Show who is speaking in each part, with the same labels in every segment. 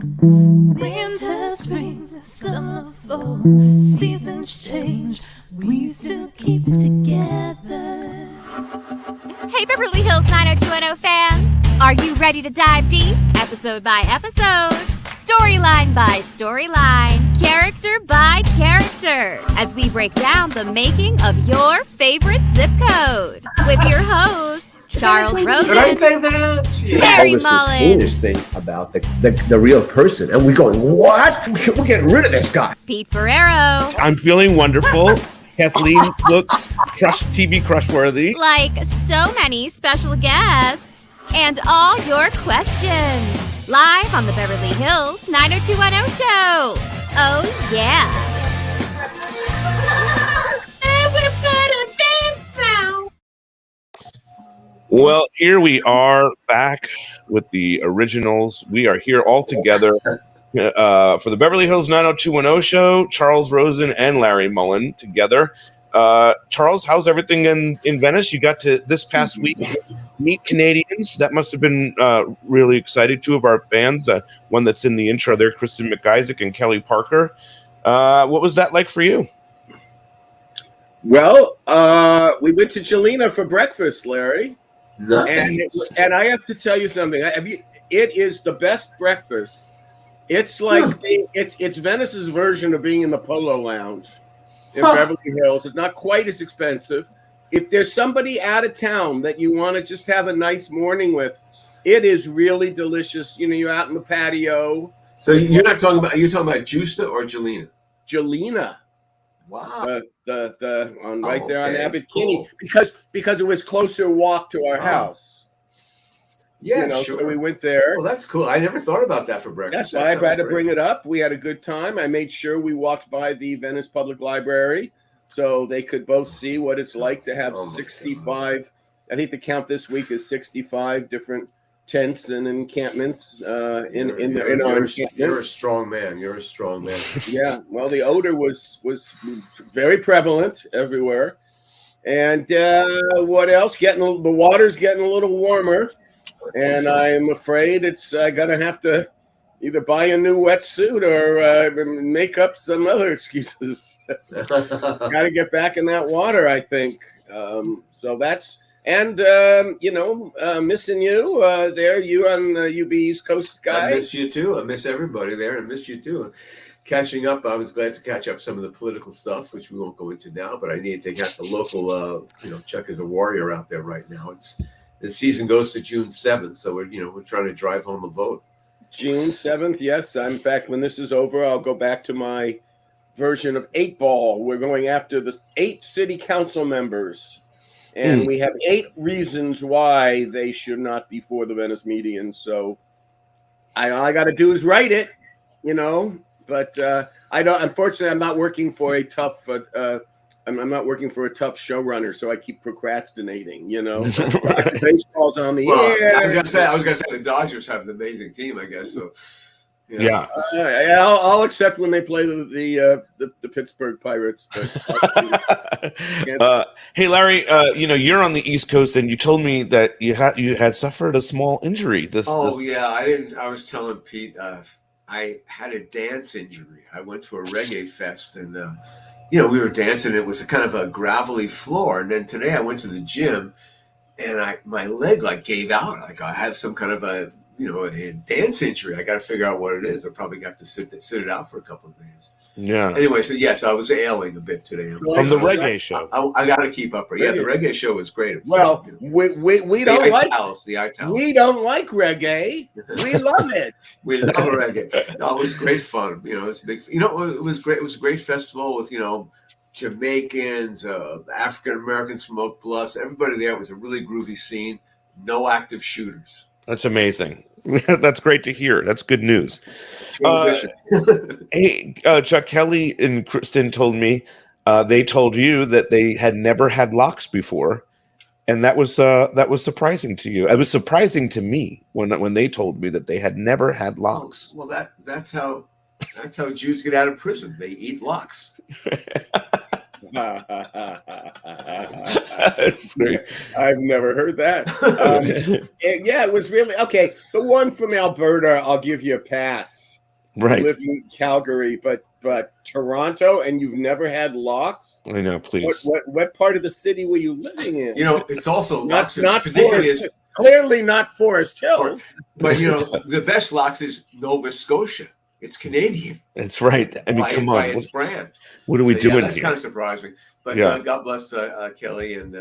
Speaker 1: Winter, spring, summer, fall, seasons change, we still keep it together.
Speaker 2: Hey, Beverly Hills 90210 fans! Are you ready to dive deep, episode by episode, storyline by storyline, character by character, as we break down the making of your favorite zip code? With your hosts, Charles Rosen.
Speaker 3: Did I say that?
Speaker 2: Harry
Speaker 4: This
Speaker 2: Mullen.
Speaker 4: heinous thing about the real person, and we're going, what? We're getting rid of this guy.
Speaker 2: Pete Ferrero.
Speaker 5: I'm feeling wonderful. Kathleen looks TV crush-worthy.
Speaker 2: Like so many special guests. And all your questions. Live on the Beverly Hills 90210 show. Oh, yeah.
Speaker 1: Everybody dance now.
Speaker 5: Well, here we are back with the originals. We are here all together for the Beverly Hills 90210 show. Charles Rosen and Larry Mullen together. Charles, how's everything in Venice? You got to this past week meet Canadians. That must have been really exciting. Two of our fans, one that's in the intro there, Kristen McIsaac and Kelly Parker. What was that like for you?
Speaker 3: Well, we went to Jelena for breakfast, Larry.
Speaker 4: Nice.
Speaker 3: And I have to tell you something. It is the best breakfast. It's like it's Venice's version of being in the Polo Lounge in Beverly Hills. It's not quite as expensive. If there's somebody out of town that you want to just have a nice morning with, it is really delicious. You know, you're out in the patio.
Speaker 6: So you're talking about Justa or Jelena?
Speaker 3: Jelena.
Speaker 6: Wow.
Speaker 3: The on right there on
Speaker 6: okay,
Speaker 3: Abbot Kinney, because it was closer walk to our house.
Speaker 6: Yeah,
Speaker 3: sure. So we went there.
Speaker 6: Well, that's cool. I never thought about that for breakfast.
Speaker 3: That's why I had to bring it up. We had a good time. I made sure we walked by the Venice Public Library so they could both see what it's like to have 65. I think the count this week is 65 different tents and encampments in our encampment.
Speaker 6: You're a strong man. You're a strong man.
Speaker 3: Yeah. Well, the odor was very prevalent everywhere. And what else? The water's getting a little warmer. And I'm afraid it's gonna have to either buy a new wetsuit or make up some other excuses. Got to get back in that water, I think. So that's missing you there. You on the UB East Coast guy.
Speaker 6: I miss you too. I miss everybody there. I miss you too. Catching up, I was glad to catch up some of the political stuff, which we won't go into now. But I needed to get the local, Chuck is a warrior out there right now. The season goes to June 7th, so we're trying to drive home a vote.
Speaker 3: June 7th, yes. In fact, when this is over, I'll go back to my version of 8-ball. We're going after the 8 city council members, and we have 8 reasons why they should not be for the Venice median. So all I got to do is write it, But I don't. Unfortunately, I'm not working for a tough. I'm not working for a tough showrunner, so I keep procrastinating. Baseball's on the air.
Speaker 6: I was gonna say the Dodgers have an amazing team, I guess. So
Speaker 5: Yeah.
Speaker 3: I'll accept when they play the Pittsburgh Pirates. But
Speaker 5: hey, Larry, you're on the East Coast, and you told me that you had suffered a small injury.
Speaker 6: I was telling Pete, I had a dance injury. I went to a reggae fest, and we were dancing. It was a kind of a gravelly floor, and then today I went to the gym, and my leg gave out. I have some kind of a dance injury. I got to figure out what it is. I probably got to sit it out for a couple of days.
Speaker 5: Yeah.
Speaker 6: Anyway, so yes, I was ailing a bit today.
Speaker 5: From the reggae show.
Speaker 6: I got to keep up. Yeah, the reggae show was great.
Speaker 3: Well, we don't like
Speaker 6: the iTowels.
Speaker 3: We don't like reggae. We love it.
Speaker 6: We love reggae. No, it was great fun. It's big. It was great. It was a great festival with Jamaicans, African Americans from Oak Bluffs. Everybody there. It was a really groovy scene. No active shooters.
Speaker 5: That's amazing. That's great to hear. That's good news. Hey, Chuck, Kelly and Kristen told me they told you that they had never had locks before, and that was surprising to you. It was surprising to me when they told me that they had never had locks.
Speaker 6: Well, that's how Jews get out of prison. They eat locks.
Speaker 3: I've never heard that. It was really okay. The one from Alberta, I'll give you a pass.
Speaker 5: Right.
Speaker 3: live in Calgary, but Toronto, and you've never had locks?
Speaker 5: I know, please.
Speaker 3: What part of the city were you living in?
Speaker 6: You know, it's also
Speaker 3: not
Speaker 6: locks, particularly
Speaker 3: Forest, clearly not Forest Hills.
Speaker 6: but you know, the best locks is Nova Scotia. It's Canadian.
Speaker 5: That's right. I mean, come on.
Speaker 6: By its brand.
Speaker 5: What are we doing
Speaker 6: That's
Speaker 5: here?
Speaker 6: kind of surprising. But God bless Kelly and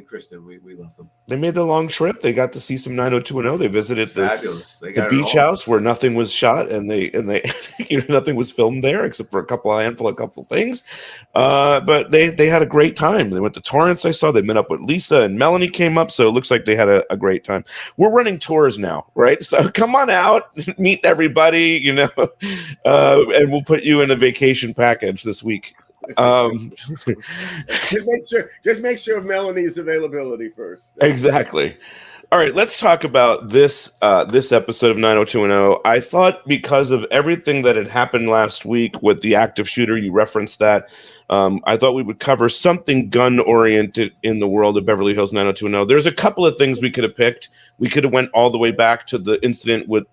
Speaker 6: Kristen. We love them.
Speaker 5: They made the long trip. They got to see some 90210. They visited the beach house where nothing was shot, and they nothing was filmed there except for a handful of things. But they had a great time. They went to Torrance. I saw they met up with Lisa and Melanie came up, so it looks like they had a great time. We're running tours now, right? So come on out, meet everybody, and we'll put you in a vacation package this week.
Speaker 3: Just make sure of Melanie's availability first.
Speaker 5: Exactly. All right, let's talk about this episode of 90210. I thought because of everything that had happened last week with the active shooter, you referenced that. I thought we would cover something gun-oriented in the world of Beverly Hills 90210. There's a couple of things we could have picked. We could have went all the way back to the incident with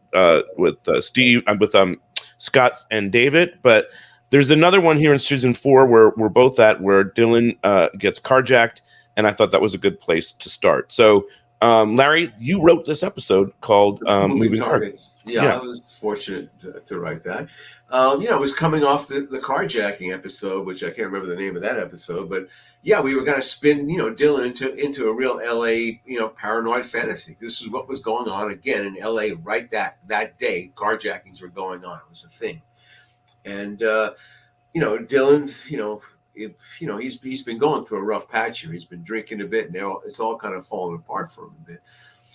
Speaker 5: Scott and David, but there's another one here in season 4 where we're both at, where Dylan gets carjacked, and I thought that was a good place to start. So, Larry, you wrote this episode called Moving Targets.
Speaker 6: Yeah, I was fortunate to write that. It was coming off the carjacking episode, which I can't remember the name of that episode, but yeah, we were going to spin, Dylan into a real LA, paranoid fantasy. This is what was going on again in LA right that day. Carjackings were going on. It was a thing. And Dylan, he's been going through a rough patch here. He's been drinking a bit, and it's all kind of falling apart for him a bit.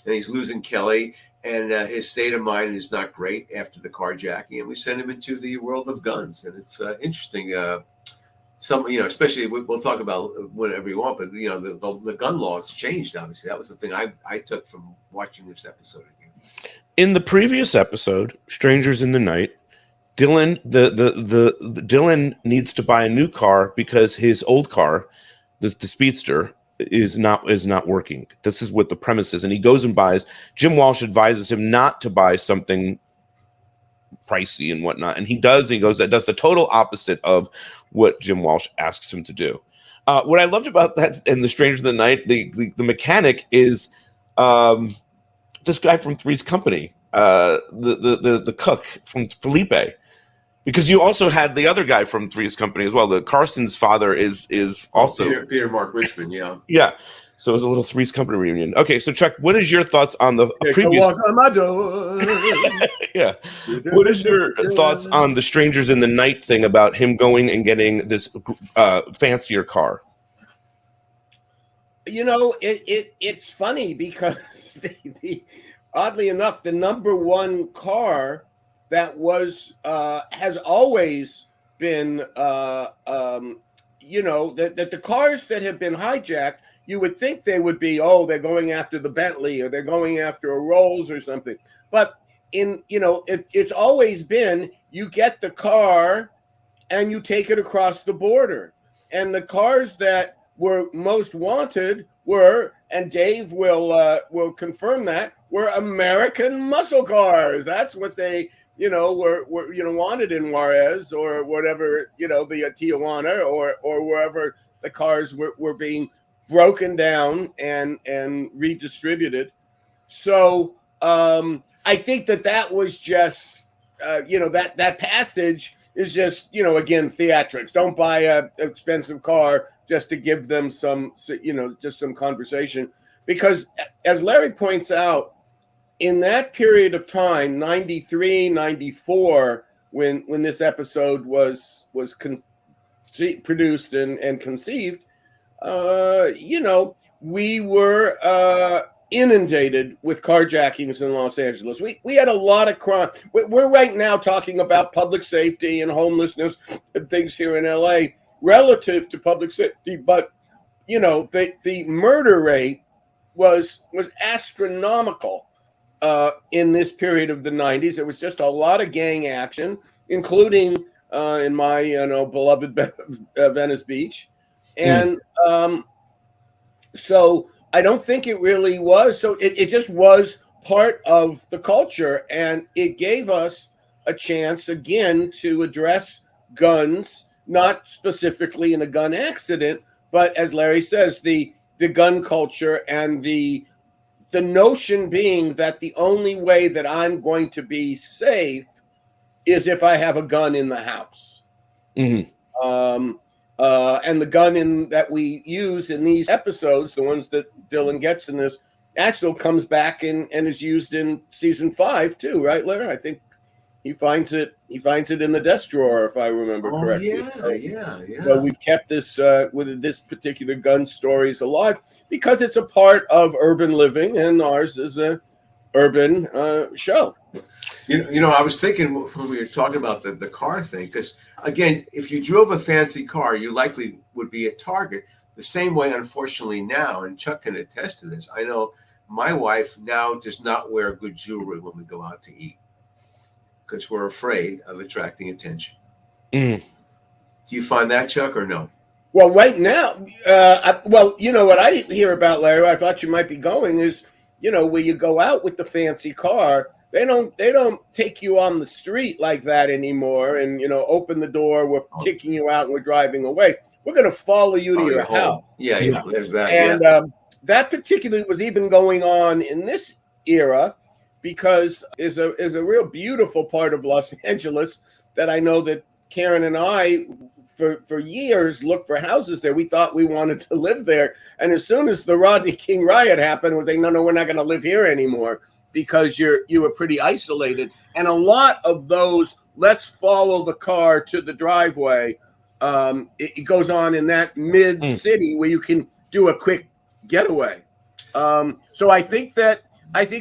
Speaker 6: And he's losing Kelly, and his state of mind is not great after the carjacking. And we send him into the world of guns, and it's interesting. Especially we'll talk about whatever you want, but the gun laws changed. Obviously, that was the thing I took from watching this episode again.
Speaker 5: In the previous episode, Strangers in the Night, Dylan, the Dylan needs to buy a new car because his old car, the Speedster, is not working. This is what the premise is, and he goes and buys. Jim Walsh advises him not to buy something pricey and whatnot, and he does. He does the total opposite of what Jim Walsh asks him to do. What I loved about that in the Strangers in the Night, the mechanic is this guy from Three's Company, the cook from Felipe. Because you also had the other guy from Three's Company as well. The Carson's father is also
Speaker 6: Peter Mark Richmond. Yeah.
Speaker 5: Yeah. So it was a little Three's Company reunion. Okay, so Chuck, what is your thoughts on the previous?
Speaker 3: Walk on my door.
Speaker 5: Yeah. What is your thoughts on the Strangers in the Night thing about him going and getting this fancier car?
Speaker 3: It's funny because oddly enough, the number one car that was has always been that the cars that have been hijacked, you would think they would be, they're going after the Bentley or they're going after a Rolls or something. But it's always been, you get the car and you take it across the border. And the cars that were most wanted were, and Dave will confirm that, were American muscle cars. That's what they were wanted in Juarez or whatever, the Tijuana or wherever the cars were being broken down and redistributed. So I think that was just, that passage is just, again, theatrics. Don't buy a expensive car just to give them some, just some conversation. Because as Larry points out, in that period of time, 93, 94, when this episode was produced and conceived, we were inundated with carjackings in Los Angeles. We had a lot of crime. We're right now talking about public safety and homelessness and things here in LA relative to public safety, but the murder rate was astronomical. In this period of the 90s, there was just a lot of gang action, including in my beloved Venice Beach, and so I don't think it really was. So it just was part of the culture, and it gave us a chance again to address guns, not specifically in a gun accident, but as Larry says, the gun culture and the notion being that the only way that I'm going to be safe is if I have a gun in the house.
Speaker 5: Mm-hmm.
Speaker 3: And the gun that we use in these episodes, the ones that Dylan gets in this, actually comes back and is used in season 5 too, right, Larry? I think he finds it in the desk drawer, if I remember correctly.
Speaker 6: Yeah.
Speaker 3: So we've kept this with this particular gun stories alive because it's a part of urban living, and ours is a urban show.
Speaker 6: You know, I was thinking when we were talking about the car thing, because again, if you drove a fancy car, you likely would be a target. The same way, unfortunately, now, and Chuck can attest to this, I know my wife now does not wear good jewelry when we go out to eat because we're afraid of attracting attention.
Speaker 5: Mm.
Speaker 6: Do you find that, Chuck, or no?
Speaker 3: Well, right now, you know what I hear about, Larry, I thought you might be going is, you know, where you go out with the fancy car, they don't take you on the street like that anymore and, you know, open the door, we're kicking you out and we're driving away. We're going to follow you to your house.
Speaker 6: Yeah, there's that.
Speaker 3: And that particularly was even going on in this era because is a real beautiful part of Los Angeles that I know that Karen and I for years looked for houses there. We thought we wanted to live there. And as soon as the Rodney King riot happened, we were like, no, we're not going to live here anymore because you were pretty isolated. And a lot of those, let's follow the car to the driveway. It goes on in that mid city where you can do a quick getaway. So I think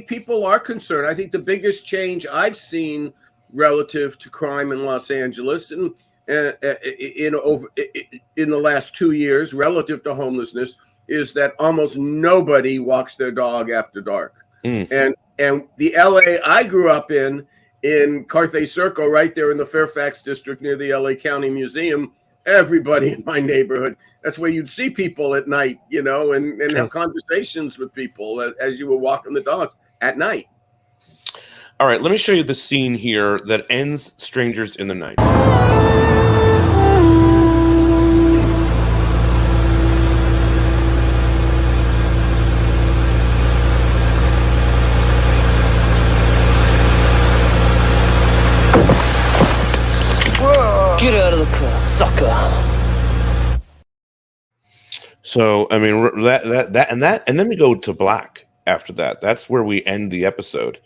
Speaker 3: people are concerned. I think the biggest change I've seen relative to crime in Los Angeles and in the last 2 years relative to homelessness is that almost nobody walks their dog after dark. And the LA I grew up in Carthay Circle, right there in the Fairfax district near the LA County Museum, everybody in my neighborhood, that's where you'd see people at night, you know, and have conversations with people as you were walking the dogs at night.
Speaker 5: All right, let me show you the scene here that ends Strangers in the Night.
Speaker 7: Get out of the car, sucker.
Speaker 5: So, I mean, that, and then we go to black after that. That's where we end the episode.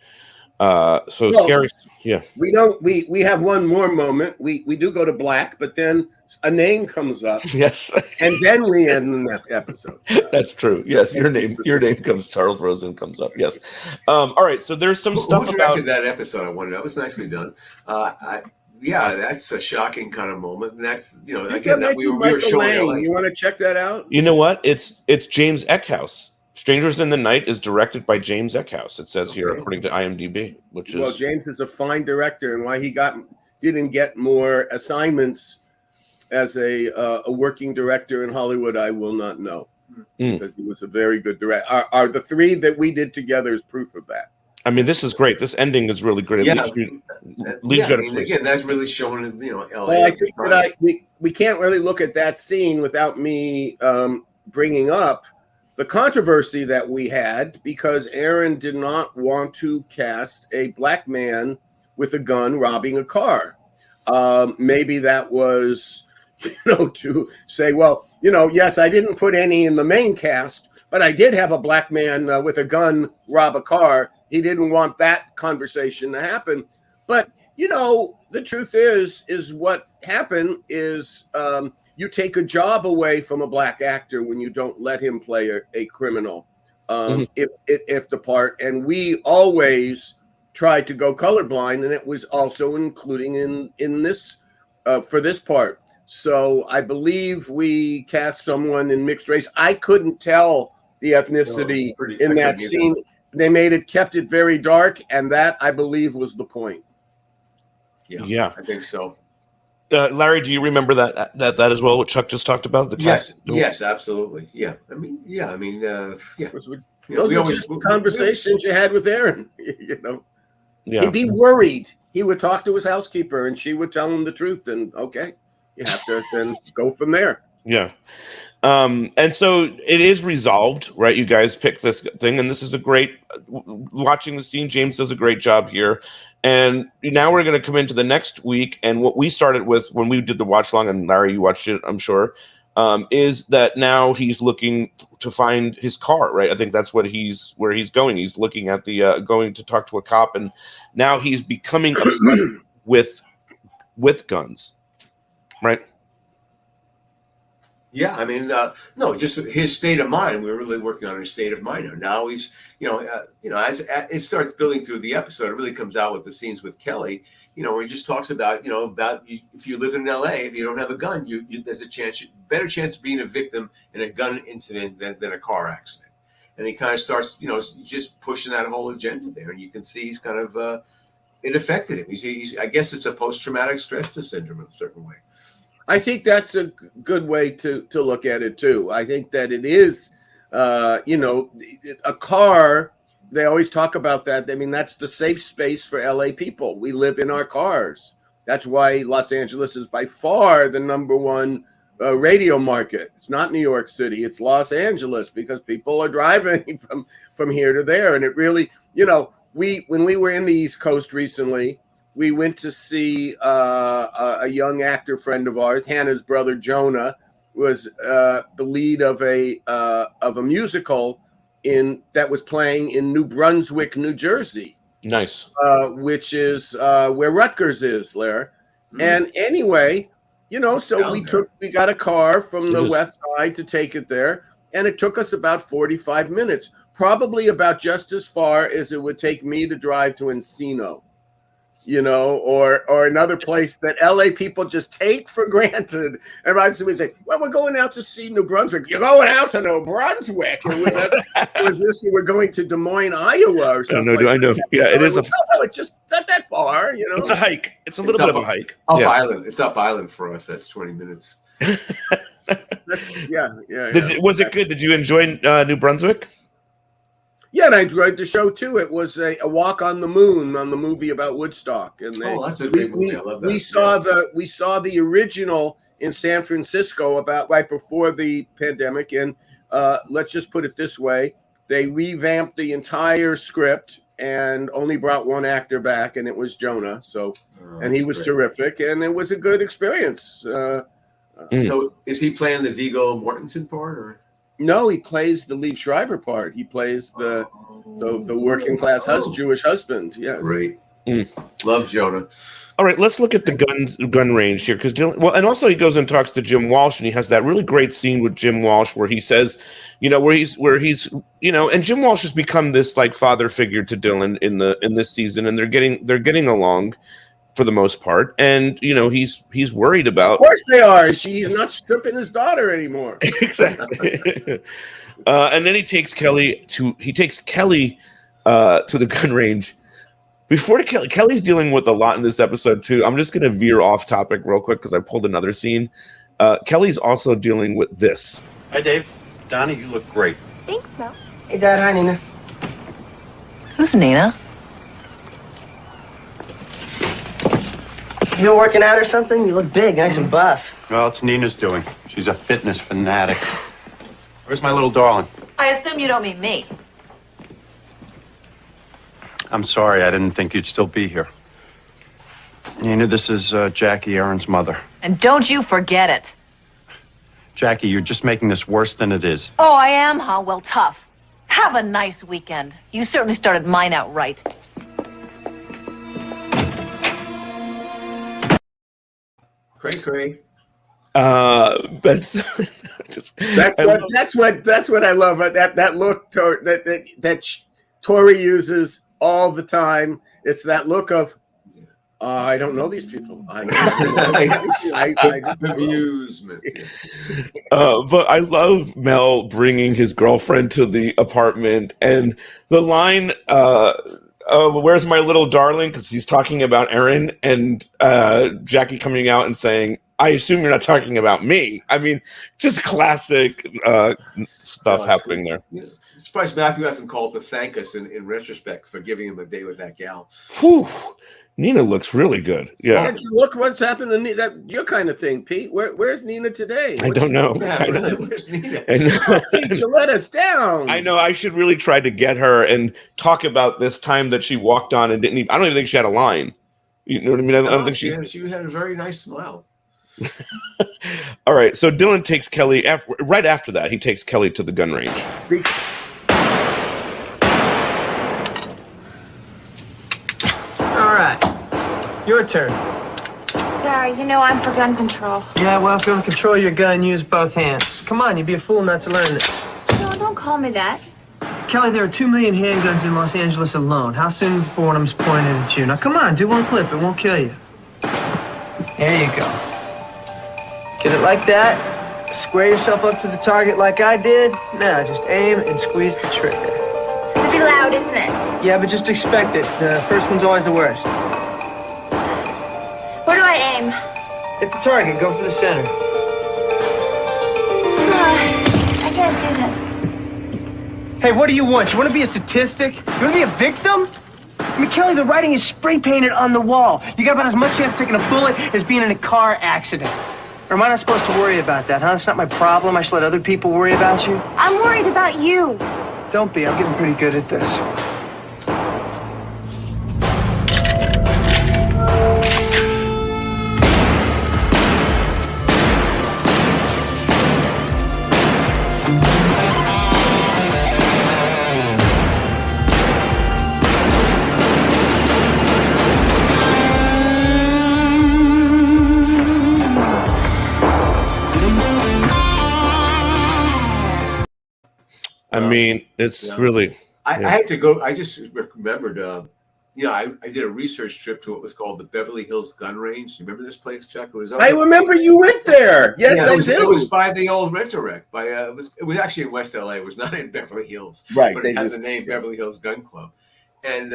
Speaker 5: Scary. Yeah. We have one more moment. We do go to black, but then a name comes up. Yes.
Speaker 3: And then we end the episode.
Speaker 5: That's true. Yes. Your name comes, Charles Rosen comes up. Yes. All right. So there's some stuff
Speaker 6: who
Speaker 5: about
Speaker 6: that episode. I wondered. That was nicely done. Yeah, that's a shocking kind of moment. And that's, you know, again, that we were showing. Like,
Speaker 3: you want to check that out?
Speaker 5: You know what? It's James Eckhouse. Strangers in the Night is directed by James Eckhouse. It says here, according to IMDb, which is
Speaker 3: James is a fine director, and why he didn't get more assignments as a working director in Hollywood, I will not know, because he was a very good director. Are the three that we did together is proof of that.
Speaker 5: I mean, this is great. This ending is really great.
Speaker 6: Yeah, again, that's really showing, you know, LA.
Speaker 3: Well, I think that we can't really look at that scene without me bringing up the controversy that we had because Aaron did not want to cast a black man with a gun robbing a car. Maybe that was, you know, to say, well, you know, yes, I didn't put any in the main cast, but I did have a black man with a gun rob a car. He didn't want that conversation to happen. But, you know, the truth is what happened is you take a job away from a black actor when you don't let him play a criminal, if the part. And we always tried to go colorblind, and it was also including in this for this part. So I believe we cast someone in mixed race. I couldn't tell the ethnicity in that scene. They kept it very dark, and that I believe was the point.
Speaker 5: Yeah.
Speaker 6: I think so.
Speaker 5: Larry, do you remember that as well? What Chuck just talked about?
Speaker 6: Yes, absolutely. Yeah, yeah.
Speaker 3: Those were just conversations you had with Aaron. You know,
Speaker 5: yeah.
Speaker 3: He'd be worried he would talk to his housekeeper, and she would tell him the truth. And okay, you have to then go from there.
Speaker 5: Yeah. And so it is resolved, right? You guys pick this thing, and this is a great watching the scene. James does a great job here. And now we're going to come into the next week. And what we started with when we did the watch long, and Larry, you watched it, I'm sure, is that now he's looking to find his car, right? I think that's where he's going. He's looking at the going to talk to a cop, and now he's becoming obsessed with guns, right?
Speaker 6: Yeah, I mean, no, just his state of mind. We're really working on his state of mind. Now he's, as it starts building through the episode, it really comes out with the scenes with Kelly. Where he just talks about, if you live in L.A., if you don't have a gun, there's a better chance of being a victim in a gun incident than a car accident. And he kind of starts, just pushing that whole agenda there, and you can see he's kind of it affected him. He's I guess it's a post-traumatic stress syndrome in a certain way.
Speaker 3: I think that's a good way to look at it too. I think that it is, a car. They always talk about that. I mean, that's the safe space for LA people. We live in our cars. That's why Los Angeles is by far the number one radio market. It's not New York City. It's Los Angeles, because people are driving from here to there. And it really, when we were in the East Coast recently, we went to see a young actor friend of ours. Hannah's brother Jonah was the lead of a musical that was playing in New Brunswick, New Jersey.
Speaker 5: Nice.
Speaker 3: Which is where Rutgers is, Lair. Mm-hmm. And anyway, so we got a car from the west side to take it there, and it took us about 45 minutes, probably about just as far as it would take me to drive to Encino. Or another place that LA people just take for granted. Everybody would say, well, we're going out to see New Brunswick. You're going out to New Brunswick. It was this, we're going to Des Moines, Iowa or something.
Speaker 5: I know. Yeah, it is.
Speaker 3: It's just not that far,
Speaker 5: It's a hike. It's a little bit of a hike.
Speaker 6: Up island. It's up island for us. That's 20 minutes.
Speaker 3: Yeah.
Speaker 5: Was it good? Did you enjoy New Brunswick?
Speaker 3: Yeah, and I enjoyed the show too. It was a walk on the moon on the movie about Woodstock, and
Speaker 6: that's a great movie. I love that.
Speaker 3: We saw the original in San Francisco about right before the pandemic, and let's just put it this way: they revamped the entire script and only brought one actor back, and it was Jonah. So, and he was terrific, and it was a good experience.
Speaker 6: So, is he playing the Viggo Mortensen part, or?
Speaker 3: No, he plays the Liev Schreiber part. He plays the working class Jewish husband. Yes,
Speaker 6: great. Love Jonah.
Speaker 5: All right, let's look at the gun range here, because and also he goes and talks to Jim Walsh, and he has that really great scene with Jim Walsh where he says, where he's and Jim Walsh has become this like father figure to Dylan in this season, and they're getting along for the most part, and he's worried about.
Speaker 3: Of course they are. He's not stripping his daughter anymore.
Speaker 5: Exactly. And then he takes Kelly to the gun range. Before Kelly's dealing with a lot in this episode too. I'm just going to veer off topic real quick because I pulled another scene. Kelly's also dealing with this.
Speaker 8: Hi, Dave. Donnie, you look great.
Speaker 9: Thanks, Mel.
Speaker 7: Hey, Dad. Hi, Nina.
Speaker 9: Who's Nina?
Speaker 7: You been working out or something? You look big, nice and buff.
Speaker 8: Well, it's Nina's doing. She's a fitness fanatic. Where's my little darling?
Speaker 9: I assume you don't mean me.
Speaker 8: I'm sorry, I didn't think you'd still be here. Nina, this is Jackie, Aaron's mother.
Speaker 9: And don't you forget it.
Speaker 8: Jackie, you're just making this worse than it is.
Speaker 9: Oh, I am, huh? Well, tough. Have a nice weekend. You certainly started mine out right.
Speaker 6: Cray.
Speaker 5: That's
Speaker 3: what I love. That look that Tori uses all the time. It's that look of I don't know these people.
Speaker 6: Amusement.
Speaker 5: But I love Mel bringing his girlfriend to the apartment, and the line, where's my little darling? Because he's talking about Aaron, and Jackie coming out and saying, I assume you're not talking about me. I mean, just classic stuff happening there.
Speaker 6: Yeah. I'm surprised Matthew hasn't called to thank us in retrospect for giving him a day with that gal.
Speaker 5: Whew. Nina looks really good. Yeah.
Speaker 3: And look what's happened to Nina. That your kind of thing, Pete. Where's Nina today?
Speaker 5: I don't know.
Speaker 6: Yeah, really. Where's Nina?
Speaker 3: Pete, you let us down.
Speaker 5: I know. I should really try to get her and talk about this time that she walked on and didn't even, I don't even think she had a line. You know what I mean? I don't think
Speaker 6: she had a very nice smile.
Speaker 5: All right. So Dylan takes Kelly right after that. He takes Kelly to the gun range.
Speaker 7: All right. Your turn.
Speaker 10: Sorry, I'm for gun control.
Speaker 7: Yeah, well, if you want to control your gun, use both hands. Come on, you'd be a fool not to learn this.
Speaker 10: No, don't call me that.
Speaker 7: Kelly, there are 2 million handguns in Los Angeles alone. How soon before one of them's pointed at you? Now, come on, do one clip. It won't kill you. There you go. Get it like that. Square yourself up to the target like I did. Now, just aim and squeeze the trigger.
Speaker 10: It's gonna be loud, isn't it?
Speaker 7: Yeah, but just expect it. The first one's always the worst.
Speaker 10: Where do I aim?
Speaker 7: Hit the target. Go for the center.
Speaker 10: I can't do this.
Speaker 7: Hey, what do you want? You want to be a statistic? You want to be a victim? I mean, Kelly, the writing is spray painted on the wall. You got about as much chance of taking a bullet as being in a car accident. Or am I not supposed to worry about that, huh? It's not my problem. I should let other people worry about you.
Speaker 10: I'm worried about you.
Speaker 7: Don't be. I'm getting pretty good at this.
Speaker 5: I mean, it's really.
Speaker 6: I had to go. I just remembered. I did a research trip to what was called the Beverly Hills Gun Range. You remember this place, Chuck? It was.
Speaker 3: I remember you went there. Yes, I do.
Speaker 6: It was by the old Rent-A-Wreck. It was actually in West LA. It was not in Beverly Hills.
Speaker 3: Right.
Speaker 6: But it had the name Beverly Hills Gun Club, and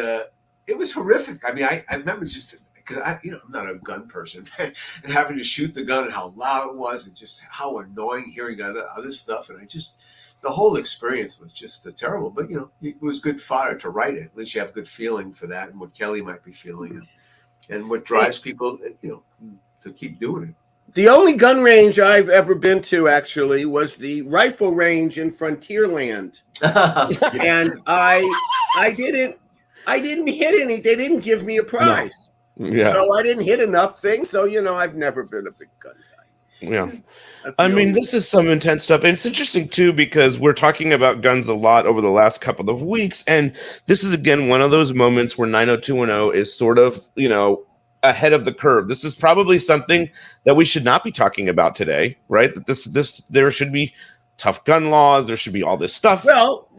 Speaker 6: it was horrific. I mean, I remember just because I'm not a gun person, and having to shoot the gun and how loud it was, and just how annoying hearing other stuff, and the whole experience was just terrible. But it was good fodder to write it. At least you have a good feeling for that, and what Kelly might be feeling, and what drives people, to keep doing it.
Speaker 3: The only gun range I've ever been to actually was the rifle range in Frontierland, and I didn't hit any. They didn't give me a prize, so I didn't hit enough things. So I've never been a big gun guy.
Speaker 5: Yeah. I mean, this is some intense stuff. And it's interesting, too, because we're talking about guns a lot over the last couple of weeks. And this is, again, one of those moments where 90210 is sort of, ahead of the curve. This is probably something that we should not be talking about today, right? That there should be tough gun laws. There should be all this stuff.
Speaker 3: Well,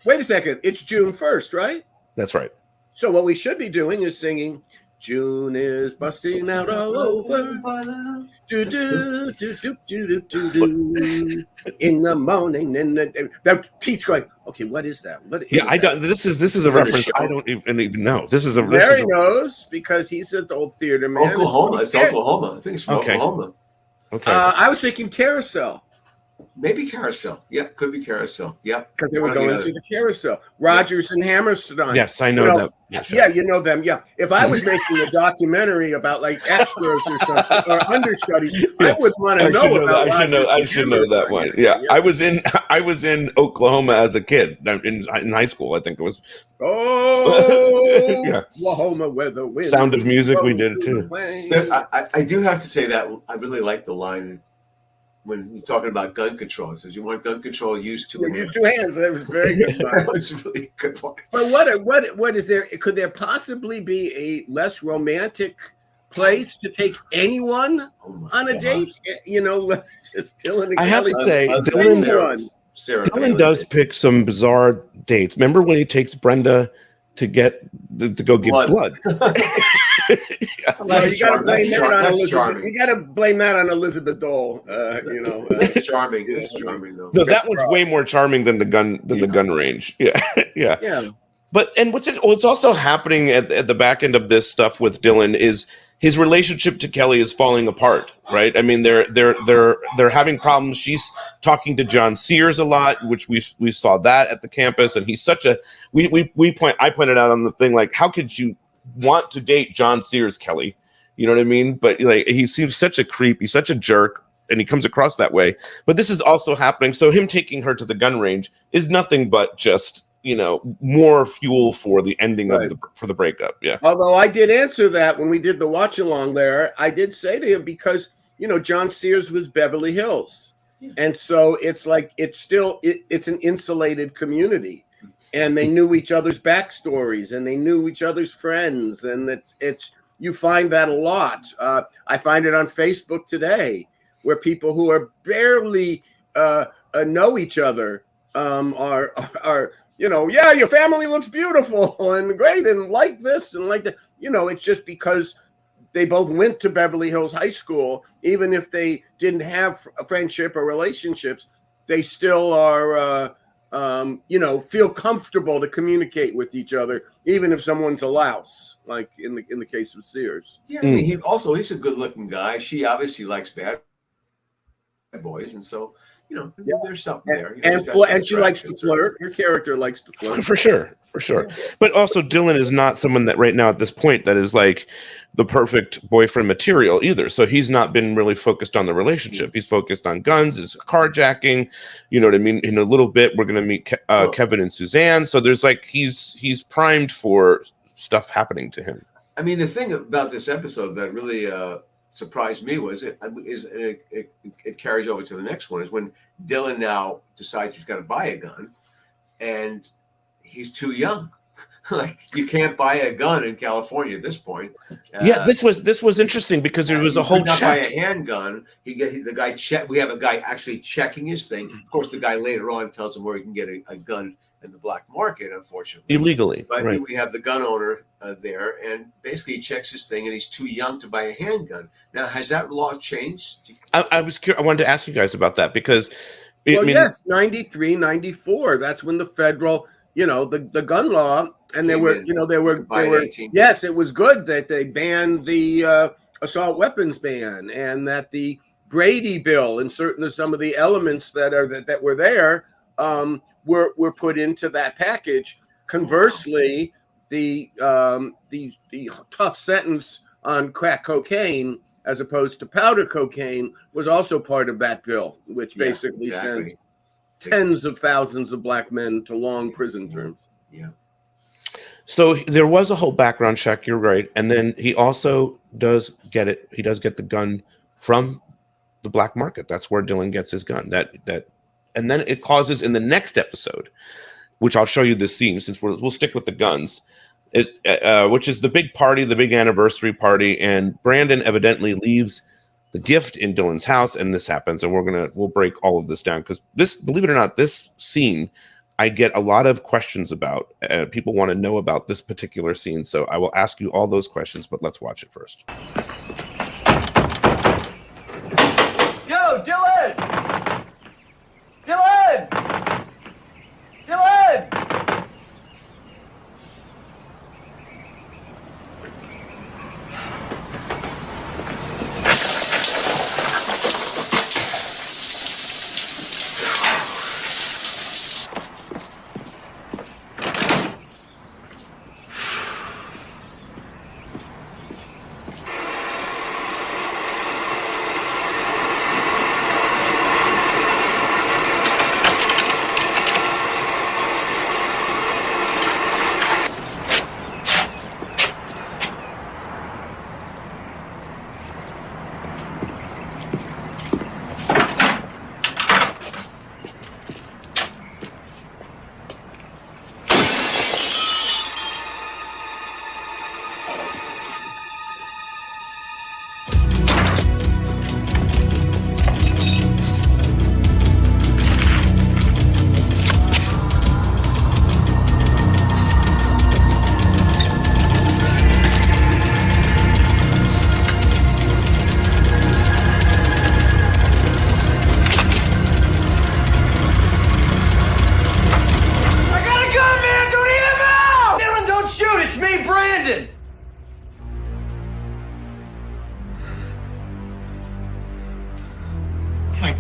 Speaker 3: wait a second. It's June 1st, right?
Speaker 5: That's right.
Speaker 3: So what we should be doing is singing, June is busting out all over. Do do do do do do do in the morning. And Pete's going, okay, what is that?
Speaker 5: I don't. This is a reference. I don't even know. This is a.
Speaker 3: Larry knows because he's an old theater man.
Speaker 6: Oklahoma. It's Oklahoma. I think it's from Oklahoma.
Speaker 5: Okay.
Speaker 3: I was thinking Carousel.
Speaker 6: Maybe Carousel. Yeah, could be Carousel. Yeah,
Speaker 3: because they were going to the Carousel. Rogers and Hammerstein.
Speaker 5: Yes, I know that.
Speaker 3: Yeah, you know them. Yeah, if I was making a documentary about like extras or something or understudies, I would want to know about.
Speaker 5: I should know that one. Yeah, I was in Oklahoma as a kid in high school. I think it was.
Speaker 3: Oh,
Speaker 5: yeah.
Speaker 3: Oklahoma, where the wind.
Speaker 5: Sound of Music. We did it too.
Speaker 6: I do have to say that I really like the line. When you're talking about gun control, it says you want gun control, use two hands.
Speaker 3: Use 2 hands. That was very good.
Speaker 6: That was really a good line.
Speaker 3: But what is there? Could there possibly be a less romantic place to take anyone on a date? Just Dylan.
Speaker 5: I have to say, Dylan does pick some bizarre dates. Remember when he takes Brenda to go give blood?
Speaker 3: Well, you got to blame that on Elizabeth. You got to blame that on Elizabeth Dole.
Speaker 6: That's charming. It's charming though.
Speaker 5: No, that one's way more charming than the gun range. Yeah. But what's also happening at the back end of this stuff with Dylan is his relationship to Kelly is falling apart, right? I mean, they're having problems. She's talking to John Sears a lot, which we saw that at the campus, and he's such a I pointed out on the thing, like, how could you want to date John Sears Kelly. You know what I mean? But like, he seems such a creep. He's such a jerk, and he comes across that way. But this is also happening. So him taking her to the gun range is nothing but just, more fuel for the ending of the breakup. Yeah.
Speaker 3: Although I did answer that when we did the watch along there, I did say to him, because John Sears was Beverly Hills, and so it's like it's an insulated community, and they knew each other's backstories, and they knew each other's friends, and it's you find that a lot. I find it on Facebook today, where people who are barely know each other are. Your family looks beautiful and great and like this and like that. It's just because they both went to Beverly Hills High School. Even if they didn't have a friendship or relationships, they still are, feel comfortable to communicate with each other, even if someone's a louse, like in the case of Sears.
Speaker 6: Yeah, I mean, he's a good-looking guy. She obviously likes bad boys, and so. There's something there.
Speaker 3: And she likes to flirt. Her character likes to flirt.
Speaker 5: For sure. But also, Dylan is not someone that right now at this point that is like the perfect boyfriend material either. So he's not been really focused on the relationship. He's focused on guns, his carjacking. You know what I mean? In a little bit, we're going to meet Kevin and Suzanne. So there's like he's primed for stuff happening to him.
Speaker 6: I mean, the thing about this episode that really surprised me was it carries over to the next one is when Dylan now decides he's got to buy a gun, and he's too young. Like, you can't buy a gun in California at this point.
Speaker 5: This was interesting because there was a whole check.
Speaker 6: Buy a handgun. The guy check. We have a guy actually checking his thing. Of course, the guy later on tells him where he can get a gun in the black market, unfortunately.
Speaker 5: Illegally.
Speaker 6: But
Speaker 5: right.
Speaker 6: We have the gun owner there, and basically he checks his thing, and he's too young to buy a handgun. Now, has that law changed?
Speaker 5: I was curious. I wanted to ask you guys about that because...
Speaker 3: yes, 93, 94. That's when the federal, the gun law, and there were, yes, it was good that they banned the assault weapons ban, and that the Brady bill and some of the elements that were there were put into that package. Conversely, the tough sentence on crack cocaine as opposed to powder cocaine was also part of that bill, which basically sent tens of thousands of black men to long prison terms.
Speaker 6: Yeah.
Speaker 5: So there was a whole background check. You're right. And then he also does get it. He does get the gun from the black market. That's where Dylan gets his gun. And then it causes in the next episode, which I'll show you this scene since we'll stick with the guns, which is the big party, the big anniversary party. And Brandon evidently leaves the gift in Dylan's house, and this happens. And we'll break all of this down because believe it or not, this scene, I get a lot of questions about. People want to know about this particular scene. So I will ask you all those questions, but let's watch it first.
Speaker 7: Yo, Dylan! Dylan! Dylan!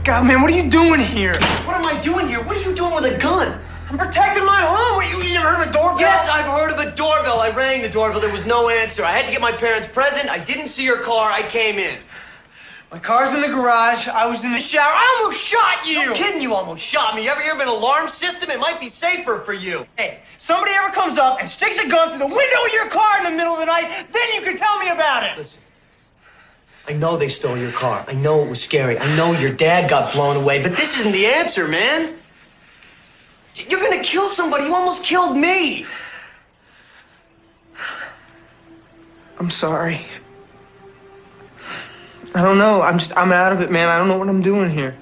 Speaker 7: God, man, what are you doing here?
Speaker 11: What am I doing here? What are you doing with a gun?
Speaker 7: I'm protecting my home. What, you never heard of a doorbell?
Speaker 11: Yes, I've heard of a doorbell. I rang the doorbell. There was no answer. I had to get my parents present. I didn't see your car. I came in.
Speaker 7: My car's in the garage. I was in the shower. I almost shot you.
Speaker 11: No kidding, you almost shot me. You ever hear of an alarm system? It might be safer for you.
Speaker 7: Hey, somebody ever comes up and sticks a gun through the window of your car in the middle of the night, then you can tell me about it.
Speaker 11: Listen, I know they stole your car. I know it was scary. I know your dad got blown away, but this isn't the answer, man. You're gonna kill somebody. You almost killed me.
Speaker 7: I'm sorry. I don't know. I'm out of it, man. I don't know what I'm doing here.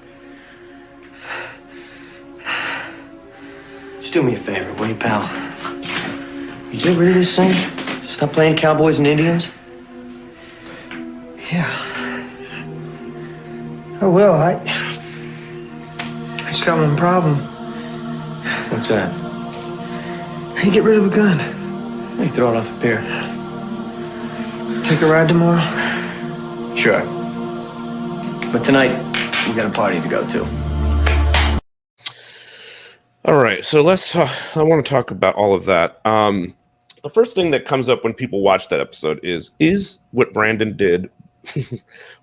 Speaker 11: Just do me a favor, will you, pal? You get rid of this thing? Stop playing cowboys and Indians?
Speaker 7: Yeah. I will. I just got one problem.
Speaker 11: What's that?
Speaker 7: How you get rid of a gun?
Speaker 11: You throw it off a pier.
Speaker 7: Take a ride tomorrow?
Speaker 11: Sure. But tonight, we got a party to go to.
Speaker 5: All right, so I want to talk about all of that. The first thing that comes up when people watch that episode is what Brandon did,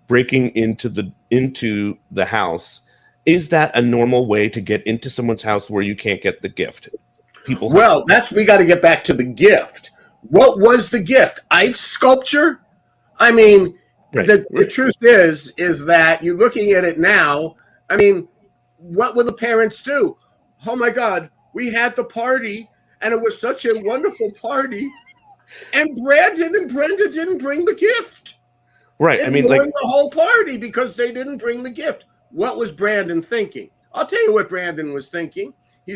Speaker 5: breaking into the house. Is that a normal way to get into someone's house where you can't get the gift? We
Speaker 3: got to get back to the gift. What was the gift? Ice sculpture? I mean, right. The truth is that you're looking at it now. I mean, what will the parents do? Oh my God, we had the party and it was such a wonderful party. And Brandon and Brenda didn't bring the gift.
Speaker 5: Right.
Speaker 3: It ruined the whole party because they didn't bring the gift. What was Brandon thinking? I'll tell you what Brandon was thinking.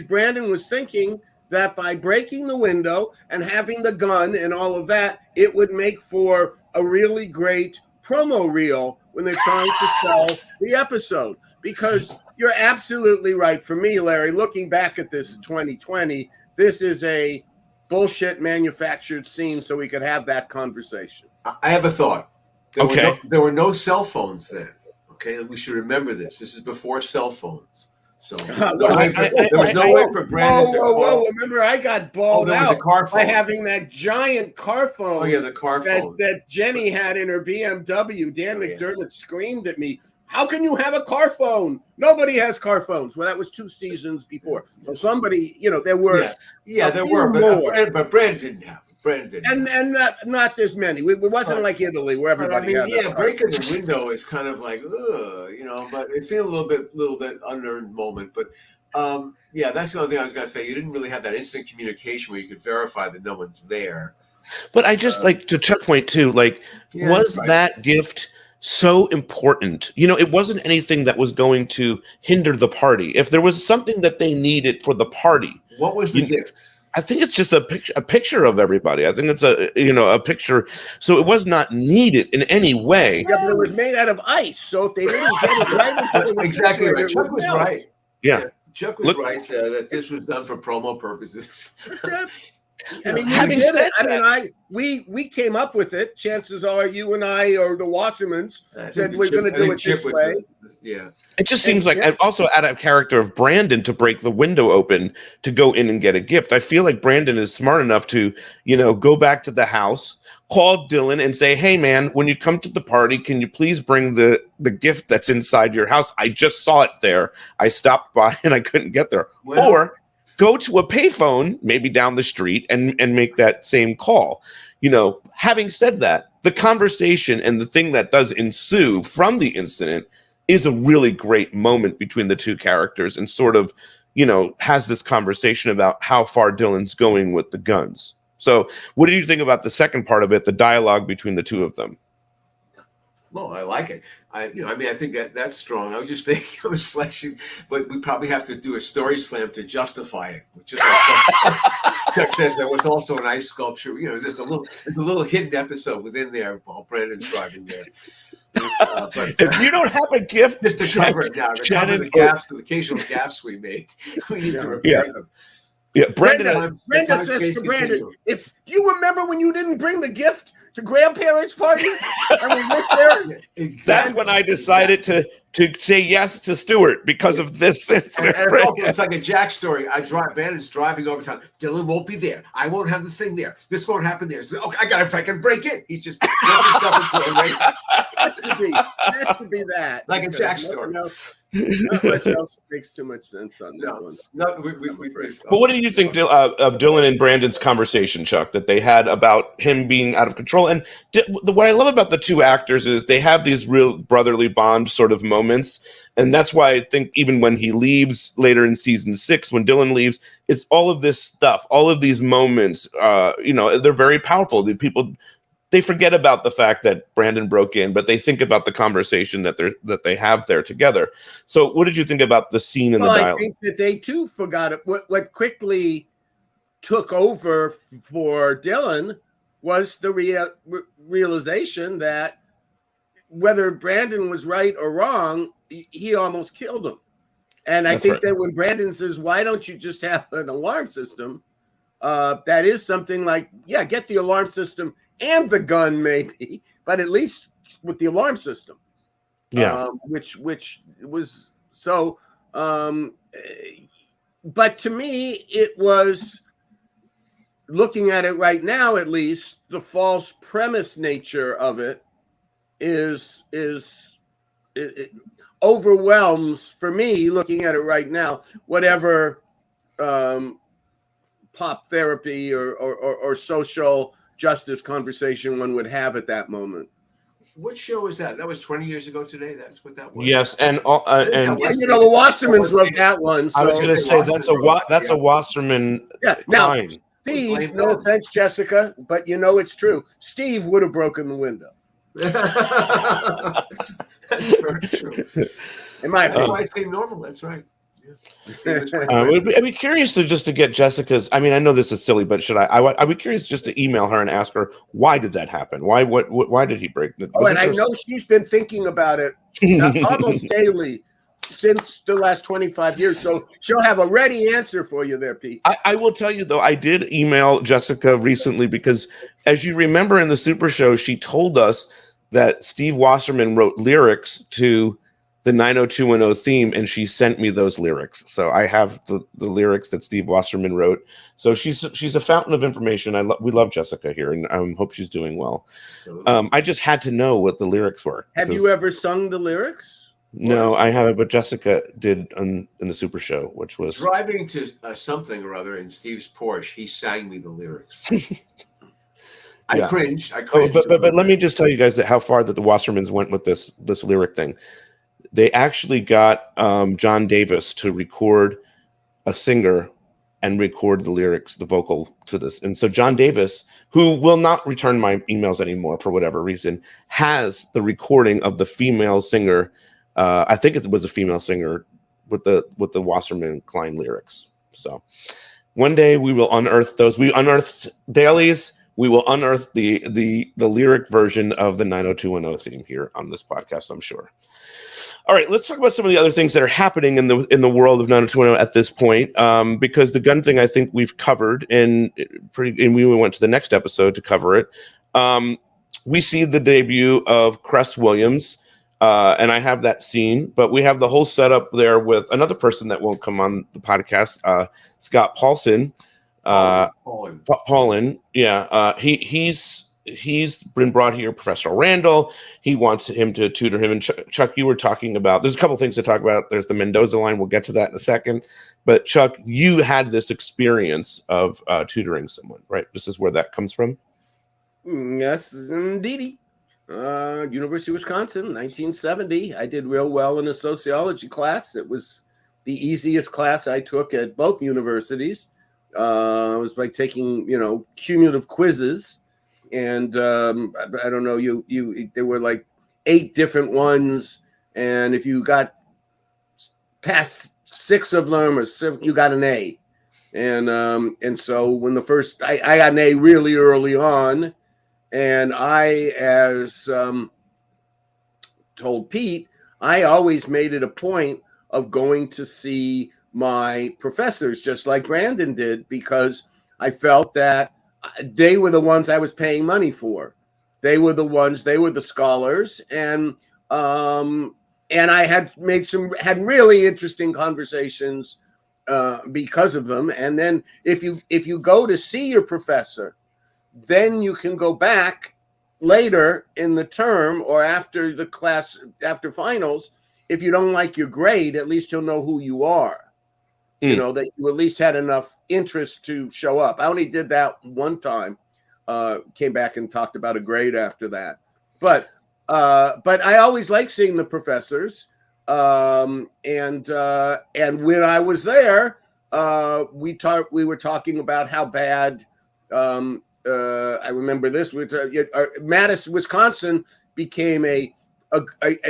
Speaker 3: Brandon was thinking that by breaking the window and having the gun and all of that, it would make for a really great promo reel when they're trying to sell the episode. Because you're absolutely right. For me, Larry, looking back at this in 2020, this is a bullshit manufactured scene so we could have that conversation.
Speaker 6: I have a thought.
Speaker 5: Okay.
Speaker 6: There were no cell phones then. Okay, we should remember this. This is before cell phones. So there was no way for Brandon to call.
Speaker 3: Remember, I got balled out by having that giant car phone.
Speaker 6: Oh, yeah, the car phone.
Speaker 3: That Jenny had in her BMW. Dan McDermott screamed at me, how can you have a car phone? Nobody has car phones. Well, that was 2 seasons before. So somebody, there were.
Speaker 6: Yeah, there were, but Brandon didn't have.
Speaker 3: And not this many. It wasn't like Italy where everybody had that.
Speaker 6: Breaking the window is kind of like, but it feels a little bit unearned moment. But that's the only thing I was gonna say. You didn't really have that instant communication where you could verify that no one's there.
Speaker 5: But I just like to checkpoint too. That gift so important? It wasn't anything that was going to hinder the party. If there was something that they needed for the party,
Speaker 6: what was the gift?
Speaker 5: I think it's just a picture of everybody. I think it's a picture. So it was not needed in any way.
Speaker 3: Yeah, but it was made out of ice. So if they didn't get it right,
Speaker 6: exactly right. Chuck was right.
Speaker 5: Yeah,
Speaker 6: Chuck was right that this was done for promo purposes.
Speaker 3: I mean, having said that, we came up with it. Chances are you and I or the Wassermans said we're going to do it this way.
Speaker 5: It just seems like also out of character of Brandon to break the window open to go in and get a gift. I feel like Brandon is smart enough to, go back to the house, call Dylan and say, hey man, when you come to the party, can you please bring the gift that's inside your house? I just saw it there. I stopped by and I couldn't get there.
Speaker 6: Well,
Speaker 5: or go to a payphone, maybe down the street, and make that same call. Having said that, the conversation and the thing that does ensue from the incident is a really great moment between the two characters and sort of, has this conversation about how far Dylan's going with the guns. So what do you think about the second part of it, the dialogue between the two of them?
Speaker 6: Well, I like it. I think that's strong. I was just thinking, I was flashing, but we probably have to do a story slam to justify it. Just like Chuck says, there was also an ice sculpture. There's a little hidden episode within there while Brandon's driving there. But
Speaker 5: if you don't have a gift,
Speaker 6: just to cover it now, to cover the gaps, the occasional gaps we made, we need to repair them.
Speaker 5: Yeah,
Speaker 3: Brenda says to Brandon, if you remember when you didn't bring the gift to grandparents' party, and we went there.
Speaker 5: That's when I decided to say yes to Stuart because of this incident.
Speaker 6: And it's like a Jack story. Brandon's driving over town. Dylan won't be there. I won't have the thing there. This won't happen there. So, okay, I can break in. He's just
Speaker 3: has to be that.
Speaker 6: Like a Jack story.
Speaker 3: Not much else makes too much sense on that one.
Speaker 6: No,
Speaker 5: But what do you think of Dylan and Brandon's conversation, Chuck, that they had about him being out of control? And what I love about the two actors is they have these real brotherly bond sort of moments. And that's why I think even when he leaves later in season 6, when Dylan leaves, it's all of this stuff, all of these moments, they're very powerful. They forget about the fact that Brandon broke in, but they think about the conversation that they have there together. So what did you think about the scene in the dialogue?
Speaker 3: I think that they too forgot it. What quickly took over for Dylan was the realization that whether Brandon was right or wrong, he almost killed him. And I think that when Brandon says, why don't you just have an alarm system? That is something like, yeah, get the alarm system and the gun maybe, but at least with the alarm system.
Speaker 5: Yeah.
Speaker 3: Which was so, but to me, it was, looking at it right now, at least, the false premise nature of it it overwhelms, for me, looking at it right now, whatever pop therapy or social justice conversation one would have at that moment.
Speaker 6: What show was that? That was 20 years ago today. That's what that was.
Speaker 5: Yes, and
Speaker 3: the Wassermans wrote that one. So
Speaker 5: I was going to say that's a Wasserman.
Speaker 3: Yeah. Now,
Speaker 5: line.
Speaker 3: Steve, no offense, Jessica, but it's true. Steve would have broken the window.
Speaker 6: That's very true.
Speaker 3: In my opinion,
Speaker 6: that's why I say normal. That's right.
Speaker 5: I'd be curious to get Jessica's. I mean, I know this is silly, but I'd be curious just to email her and ask her, why did that happen? Why did he break?
Speaker 3: And I know she's been thinking about it almost daily since the last 25 years. So she'll have a ready answer for you there, Pete.
Speaker 5: I will tell you, though, I did email Jessica recently because, as you remember in the Super Show, she told us that Steve Wasserman wrote lyrics to the 90210 theme, and she sent me those lyrics. So I have the lyrics that Steve Wasserman wrote. So she's a fountain of information. We love Jessica here, and I hope she's doing well. I just had to know what the lyrics were.
Speaker 3: Have you ever sung the lyrics?
Speaker 5: No, I haven't, but Jessica did in the Super Show, which was
Speaker 6: driving to something or other in Steve's Porsche. He sang me the lyrics. I cringed.
Speaker 5: But let me just tell you guys that how far that the Wassermans went with this lyric thing. They actually got John Davis to record a singer and record the lyrics, the vocal to this. And so John Davis, who will not return my emails anymore for whatever reason, has the recording of the female singer. I think it was a female singer with the Wasserman Klein lyrics. So one day we will unearth those. We unearthed dailies. We will unearth the lyric version of the 90210 theme here on this podcast, I'm sure. All right, let's talk about some of the other things that are happening in the world of 90210 at this point, because the gun thing I think we've covered, and we went to the next episode to cover it. We see the debut of Cress Williams, and I have that scene, but we have the whole setup there with another person that won't come on the podcast, Scott Paulson. Paulin, yeah, he's been brought here, Professor Randall. He wants him to tutor him. And Chuck, you were talking about, there's a couple things to talk about. There's the Mendoza line. We'll get to that in a second. But Chuck, you had this experience of tutoring someone, right? This is where that comes from?
Speaker 3: Yes, indeed. University of Wisconsin, 1970. I did real well in a sociology class. It was the easiest class I took at both universities. It was like taking, cumulative quizzes. And I don't know, there were like 8 different ones, and if you got past 6 of them or 7, you got an A. And so when I got an A really early on, and I, as told Pete, I always made it a point of going to see my professors, just like Brandon did, because I felt that they were the ones I was paying money for. They were the ones. They were the scholars, and I had had really interesting conversations because of them. And then if you go to see your professor, then you can go back later in the term or after the class, after finals. If you don't like your grade, at least you'll know who you are. You know, that you at least had enough interest to show up. I only did that one time. Came back and talked about a grade after that. But I always like seeing the professors. And when I was there, we were talking about how bad. I remember this. Madison, Wisconsin became a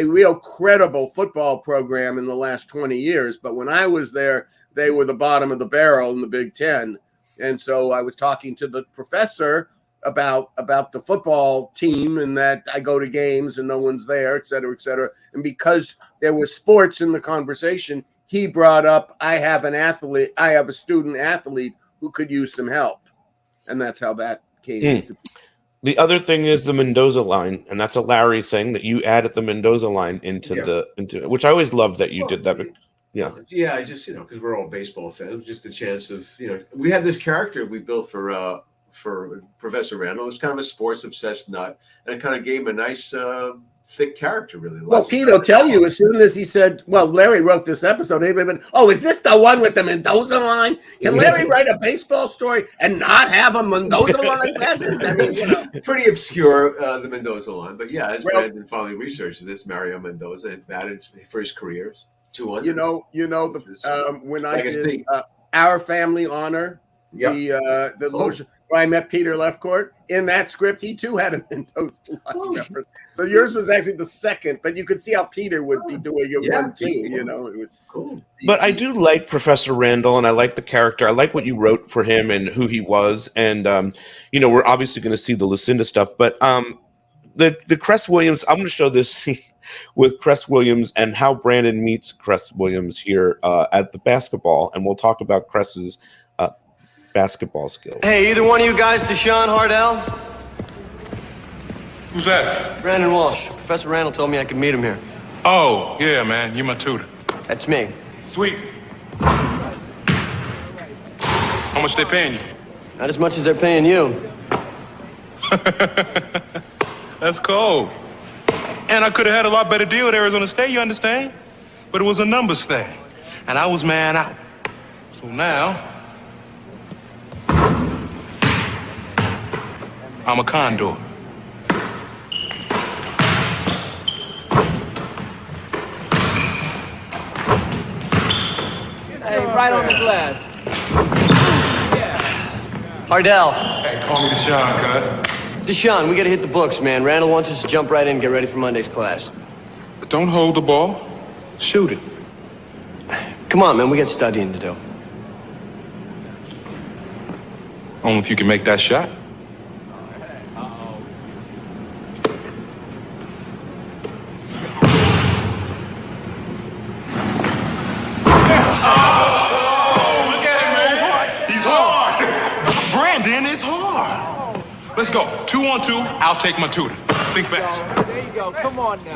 Speaker 3: real credible football program in the last 20 years. But when I was there, they were the bottom of the barrel in the Big Ten. And so I was talking to the professor about the football team and that I go to games and no one's there, et cetera, et cetera. And because there was sports in the conversation, he brought up, I have a student athlete who could use some help. And that's how that came to be.
Speaker 5: The other thing is the Mendoza line, and that's a Larry thing that you added the Mendoza line into which I always loved that you did that.
Speaker 6: Yeah, I just, because we're all baseball fans, just a chance of, we have this character we built for Professor Randall. It was kind of a sports obsessed nut, and it kind of gave him a nice thick character, really.
Speaker 3: Well, Pete will tell you as soon as he said, Larry wrote this episode, he would have been, is this the one with the Mendoza line? Can Larry write a baseball story and not have a Mendoza line message? I mean,
Speaker 6: pretty obscure, the Mendoza line. But yeah, as Brandon finally researched this, Mario Mendoza had batted for his careers. 200.
Speaker 3: When I did Our Family Honor, the lotion, where I met Peter Lefcourt, in that script, he too had a Mendoza line reference. So yours was actually the second, but you could see how Peter would be doing it one too. It was
Speaker 6: cool.
Speaker 5: But I do like Professor Randall, and I like the character. I like what you wrote for him and who he was. And we're obviously going to see the Lucinda stuff, but the Cress Williams. I'm going to show this with Cress Williams and how Brandon meets Cress Williams here at the basketball, and we'll talk about Cress's basketball skills.
Speaker 7: Hey, either one of you guys, DShawn Hardell?
Speaker 12: Who's that?
Speaker 7: Brandon Walsh. Professor Randall told me I could meet him here.
Speaker 12: Oh, yeah, man. You're my tutor.
Speaker 7: That's me.
Speaker 12: Sweet. How much they paying you?
Speaker 7: Not as much as they're paying you.
Speaker 12: That's cold. And I could have had a lot better deal at Arizona State, you understand? But it was a numbers thing. And I was man out. So now, I'm a condor.
Speaker 11: Hey, right on the glass.
Speaker 7: Hardell.
Speaker 12: Hey, call me DShawn, cuz.
Speaker 7: DShawn, we gotta hit the books, man. Randall wants us to jump right in and get ready for Monday's class.
Speaker 12: But don't hold the ball. Shoot it.
Speaker 7: Come on, man. We got studying to do.
Speaker 12: Only if you can make that shot. Let's go. 2-on-2. I'll take my tutor. Think fast.
Speaker 11: There you go. Come on now.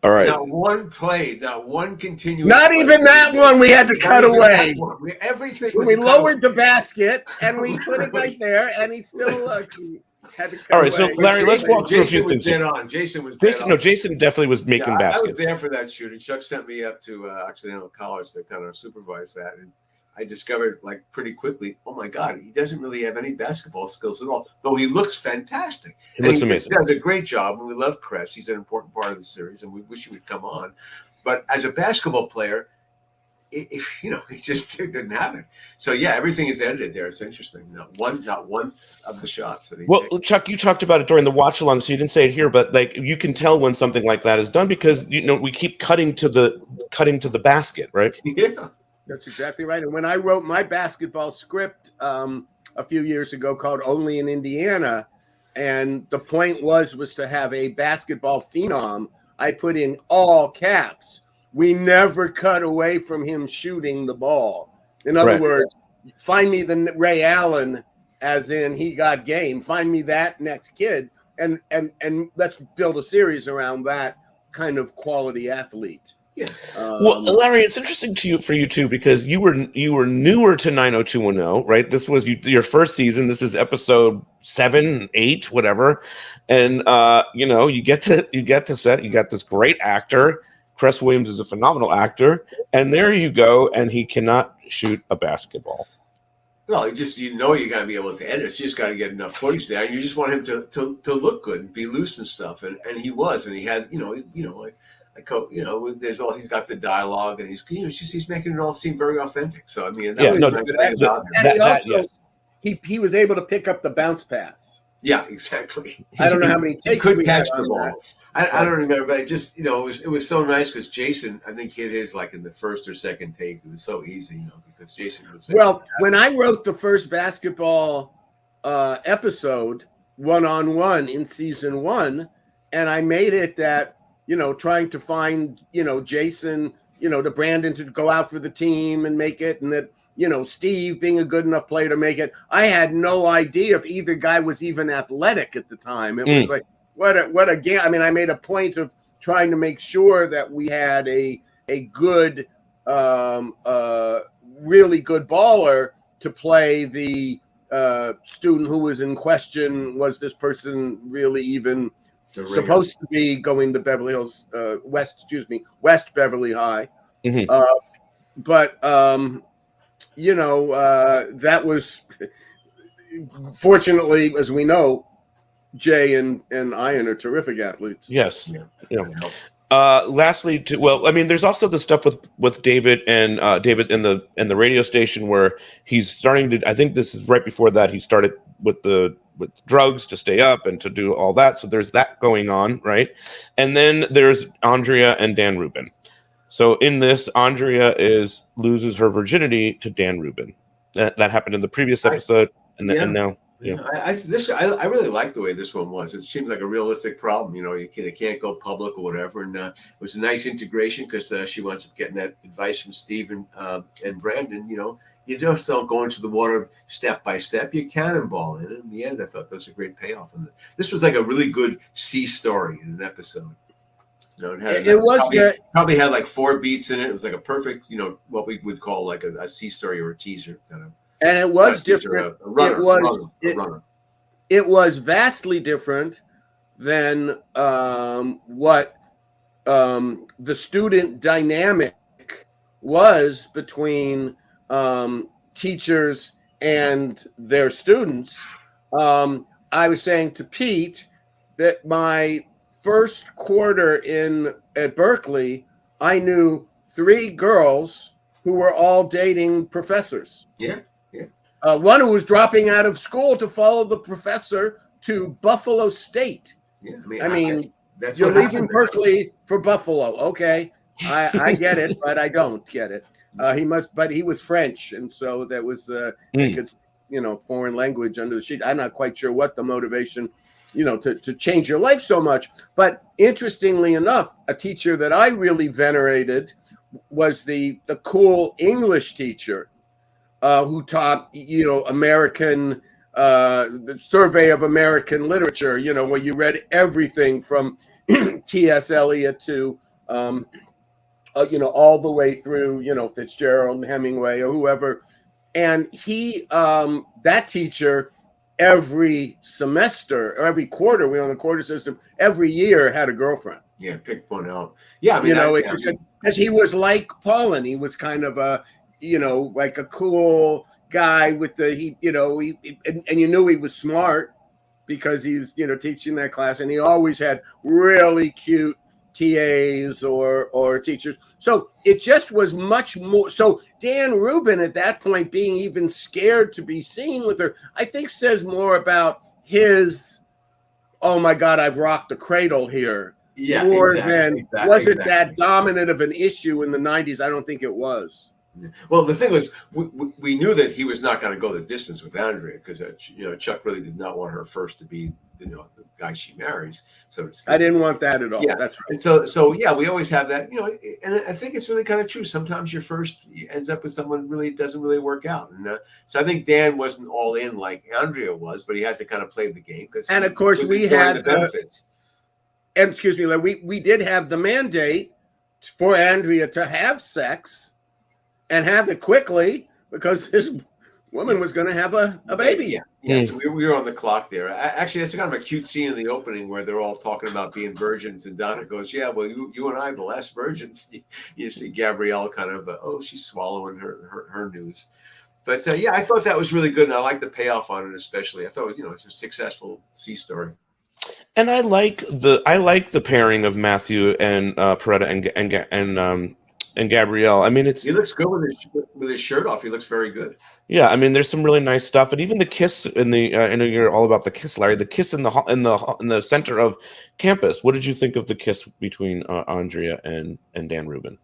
Speaker 5: All right.
Speaker 6: Not one play, not one continuous.
Speaker 3: Not even that one we had to cut away.
Speaker 6: Everything.
Speaker 3: We lowered the basket and we put it right there, and he still had to cut
Speaker 5: All right,
Speaker 3: away.
Speaker 5: so Larry, let's walk through a few things.
Speaker 6: Jason was dead on.
Speaker 5: No, Jason definitely was making baskets.
Speaker 6: I was there for that shoot, and Chuck sent me up to Occidental College to kind of supervise that, and I discovered pretty quickly, oh my God, he doesn't really have any basketball skills at all, though he looks fantastic.
Speaker 5: He looks amazing.
Speaker 6: He does a great job, and we love Cress. He's an important part of the series, and we wish he would come on. But as a basketball player, he just didn't have it. So yeah, everything is edited there. It's interesting. Not one of the shots that he takes.
Speaker 5: Chuck, you talked about it during the watch along, so you didn't say it here, but you can tell when something like that is done because we keep cutting to the basket, right?
Speaker 6: Yeah.
Speaker 3: That's exactly right. And when I wrote my basketball script a few years ago called Only in Indiana, and the point was to have a basketball phenom, I put in all caps. We never cut away from him shooting the ball. In other words, find me the Ray Allen, as in he got game. Find me that next kid, and let's build a series around that kind of quality athlete.
Speaker 6: Yeah.
Speaker 5: Well, Larry, it's interesting for you too, because you were newer to 90210, right? This was your first season. This is episode 7, 8, whatever, and you get to set. You got this great actor. Cress Williams is a phenomenal actor, and there you go, and he cannot shoot a basketball.
Speaker 6: Well, you got to be able to edit. You just got to get enough footage there, and you just want him to look good and be loose and stuff, and he was, and he had he's got the dialogue, and he's making it all seem very authentic. So I mean,
Speaker 3: he was able to pick up the bounce pass.
Speaker 6: Yeah, exactly.
Speaker 3: I don't know how many takes
Speaker 6: he could catch the ball. I don't remember, but it was so nice because Jason, I think hit his like in the first or second take. It was so easy, because Jason was.
Speaker 3: Well, when I wrote the first basketball episode, 1-on-1 in season 1, and I made it that trying to find Jason, to Brandon to go out for the team and make it, and that. Steve being a good enough player to make it. I had no idea if either guy was even athletic at the time. It was like, what a game. I mean, I made a point of trying to make sure that we had a good, really good baller to play the student who was in question. Was this person really even supposed to be going to Beverly Hills, West Beverly High?
Speaker 5: Mm-hmm.
Speaker 3: That was fortunately, as we know, Jay and Ian are terrific athletes.
Speaker 5: Yes. Yeah. Lastly, there's also the stuff with David and David in the radio station where he's starting to. I think this is right before that he started with drugs to stay up and to do all that. So there's that going on, right? And then there's Andrea and Dan Rubin. So in this, Andrea loses her virginity to Dan Rubin. That happened in the previous episode, and now. Yeah.
Speaker 6: I really like the way this one was. It seemed like a realistic problem. They can't go public or whatever, and it was a nice integration because she winds up getting that advice from Steve and Brandon. You just don't go into the water step by step. You cannonball in. And in the end, I thought that was a great payoff. And this was like a really good C story in an episode. Probably had like 4 beats in it. It was like a perfect, what we would call like a C story or a teaser kind of.
Speaker 3: And it was different. It was vastly different than what the student dynamic was between teachers and their students. I was saying to Pete that my first quarter at Berkeley, I knew 3 girls who were all dating professors.
Speaker 6: Yeah.
Speaker 3: One who was dropping out of school to follow the professor to Buffalo State.
Speaker 6: Yeah,
Speaker 3: I mean you're leaving Berkeley for Buffalo. Okay, I get it, but I don't get it. He was French, and so that was foreign language under the sheet. I'm not quite sure what the motivation. To change your life so much. But interestingly enough, a teacher that I really venerated was the cool English teacher who taught, American, the survey of American literature, where you read everything from T.S. Eliot to, all the way through, Fitzgerald and Hemingway or whoever. And he, that teacher, every semester or every quarter, we were on the quarter system, every year had a girlfriend.
Speaker 6: Yeah, picked one out. Yeah,
Speaker 3: because he was like Paulin. He was kind of a, like a cool guy with and you knew he was smart because he's, teaching that class, and he always had really cute TAs or teachers. So it just was much more. So Dan Rubin at that point being even scared to be seen with her, I think says more about his, oh my God, I've rocked the cradle here.
Speaker 6: Yeah,
Speaker 3: more than wasn't that dominant of an issue in the 90s. I don't think it was.
Speaker 6: Well, the thing was, we knew that he was not going to go the distance with Andrea because Chuck really did not want her first to be the guy she marries, so to speak.
Speaker 3: I didn't want that at all.
Speaker 6: Yeah,
Speaker 3: That's right.
Speaker 6: And so yeah, we always have that, and I think it's really kind of true. Sometimes your first ends up with someone really doesn't really work out, and so I think Dan wasn't all in like Andrea was, but he had to kind of play the game
Speaker 3: and of course we had
Speaker 6: the benefits.
Speaker 3: And excuse me, like we did have the mandate for Andrea to have sex and have it quickly because this woman was going to have a baby.
Speaker 6: Yeah, so we were on the clock there. Actually, that's kind of a cute scene in the opening where they're all talking about being virgins, and Donna goes, "Yeah, well, you and I, the last virgins." You see Gabrielle kind of, she's swallowing her news. But yeah, I thought that was really good, and I like the payoff on it especially. I thought it's a successful C story.
Speaker 5: And I like the pairing of Matthew and Peretta and Gabrielle. I mean,
Speaker 6: he looks good with his shirt off. He looks very good.
Speaker 5: Yeah, I mean, there's some really nice stuff, and even the kiss in the. I know you're all about the kiss, Larry. The kiss in the center of campus. What did you think of the kiss between Andrea and Dan Rubin?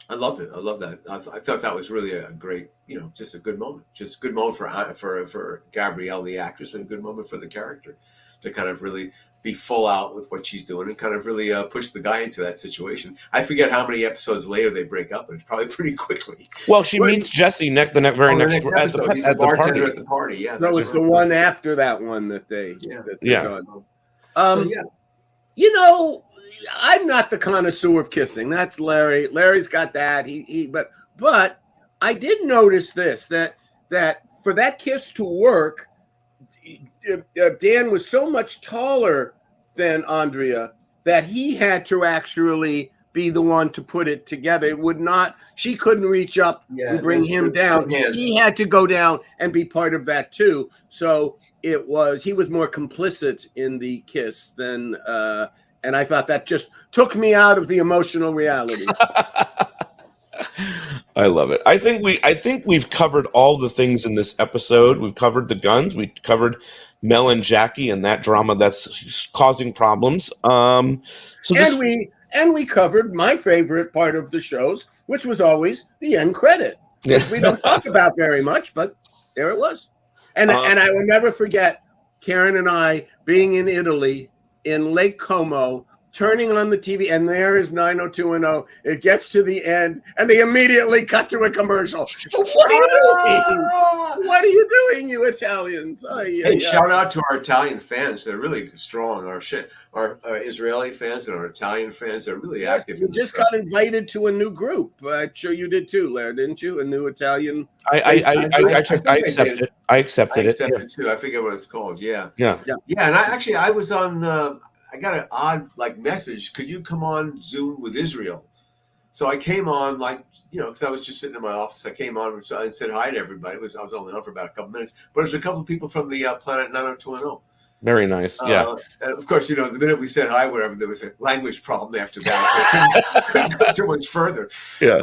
Speaker 6: I loved it. I love that. I thought that was really a great, just a good moment. Just a good moment for Gabrielle, the actress, and a good moment for the character to kind of really be full out with what she's doing and kind of really push the guy into that situation. I forget how many episodes later they break up, but it's probably pretty quickly.
Speaker 5: Well, she meets Jesse very next
Speaker 6: episode. He's the bartender at the party. Yeah,
Speaker 3: no, it's the one after that one that they.
Speaker 5: Yeah.
Speaker 3: I'm not the connoisseur of kissing. That's Larry. Larry's got that. But I did notice this that for that kiss to work, Dan was so much taller than Andrea that he had to actually be the one to put it together. It would not. She couldn't reach up and bring him down. He had to go down and be part of that too. So he was more complicit in the kiss than. And I thought that just took me out of the emotional reality.
Speaker 5: I love it. I think we've covered all the things in this episode. We've covered the guns. We covered Mel and Jackie and that drama that's causing problems.
Speaker 3: We covered my favorite part of the shows, which was always the end credit, which we don't talk about very much, but there it was. And I will never forget Karen and I being in Italy in Lake Como, turning on the TV, and there is 90210. It gets to the end, and they immediately cut to a commercial. What are you doing? What are you doing, you Italians?
Speaker 6: Shout out to our Italian fans. They're really strong. Our Israeli fans and our Italian fans, they're really active.
Speaker 3: You just got invited to a new group. I'm sure you did too, Lair, didn't you? A new Italian.
Speaker 5: I accepted it. I accepted it
Speaker 6: too. I forget what it's called. Yeah.
Speaker 5: Yeah.
Speaker 6: And I was on. I got an odd message. Could you come on Zoom with Israel? So I came on because I was just sitting in my office. I came on and said hi to everybody. I was only on for about a couple minutes, but there's a couple of people from the Planet 90210.
Speaker 5: Very nice. Yeah.
Speaker 6: And of course, the minute we said hi, whatever, there was a language problem after that. Couldn't go too much further.
Speaker 5: Yeah.